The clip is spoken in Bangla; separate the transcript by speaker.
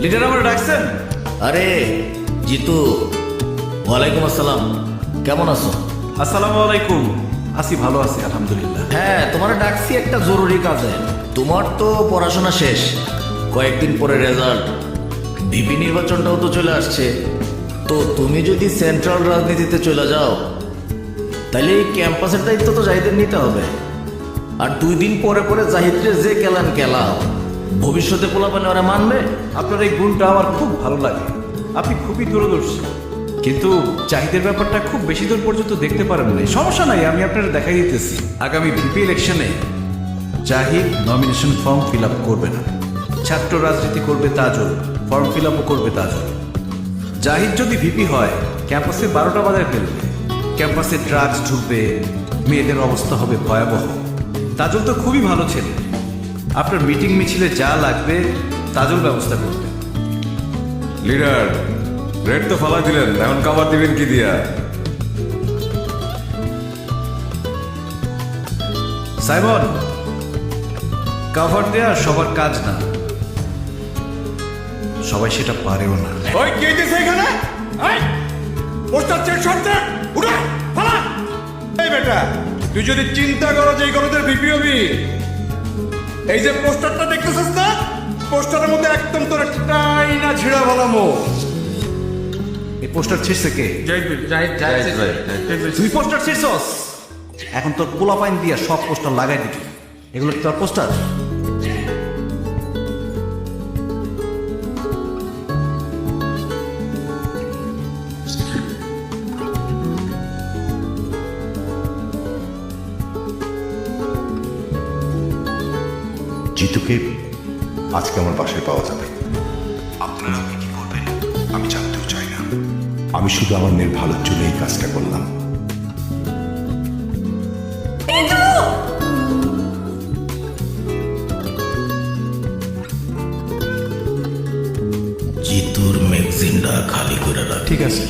Speaker 1: লিডার আমার ডাকছেন?
Speaker 2: আরে জিতু, ওয়ালাইকুম আসসালাম, কেমন আছো?
Speaker 1: আসসালামু আলাইকুম। আছি, ভালো আছি আলহামদুলিল্লাহ।
Speaker 2: হ্যাঁ, তোমার ডাকছি একটা জরুরি কাজে। তোমার তো পড়াশোনা শেষ, কয়েকদিন পরে রেজাল্ট, ভিপি নির্বাচনটাও তো চলে আসছে। তো তুমি যদি সেন্ট্রাল রাজনীতিতে চলে যাও, তাহলে এই ক্যাম্পাসের দায়িত্ব তো জাহিদের নিতে হবে। আর 2 দিন পরে পরে জাহিদরে যে কেলান কেলাও, ভবিষ্যতে পোলাপানে ওরা মানবে?
Speaker 1: আপনার এই গুণটা আমার খুব ভালো লাগে। আপনি খুবই দূরদর্শী, কিন্তু চাহিদার ব্যাপারটা খুব বেশি দূর পর্যন্ত দেখতে পারেন নাই। সমস্যা নাই, আমি আপনার দেখাই দিতেছি। আগামী ভিপি ইলেকশনে Zahid nomination form fill up করবে না। ছাত্র রাজনীতি করবে তাজল, ফর্ম ফিল আপও করবে তাজল। জাহিদ যদি ভিপি হয়, ক্যাম্পাসে 12টা বাজায় ফেলবে। ক্যাম্পাসে ড্রাগস ঢুকবে, মেয়েদের অবস্থা হবে ভয়াবহ। তাজল তো খুবই ভালো ছেলে, আপনার মিটিং মিছিলে যা লাগবে তাজল ব্যবস্থা করবে।
Speaker 3: লিডার, রেড তো ফালা দিলেন, এখন কাভার দিবেন কি দিয়া?
Speaker 1: সাইমন, কাভার দেয়া সবার কাজ না, সবাই সেটা পারেও না।
Speaker 3: ওই কে দিছে এখানে? এই পোস্টার চেক করতে উড়া ফালা। এই বেটা, তুই যদি চিন্তা করো যে এই কলেজের ভিপি হবি, এই যে পোস্টারটা দেখতেছিস না, পোস্টারের মধ্যে একদম তোর টাই না ছিড়া ভালামো।
Speaker 1: এই পোস্টার ছিঁড়ছে কে? তুই পোস্টার ছিঁড়ছস? এখন তোর পোলাপাইন দিয়া সব পোস্টার লাগাই দিবি। এগুলো কি তোর পোস্টার?
Speaker 4: জিতুকে আজকে আমার বাসায় পাওয়া যাবে। আপনারা কি করবেন আমি জানতেও চাই না। আমি শুধু আমার মেয়ের ভালোর জন্য এই কাজটা করলাম।
Speaker 2: জিতুর ম্যাগজিনটা খালি করে রাখ।
Speaker 1: ঠিক আছে।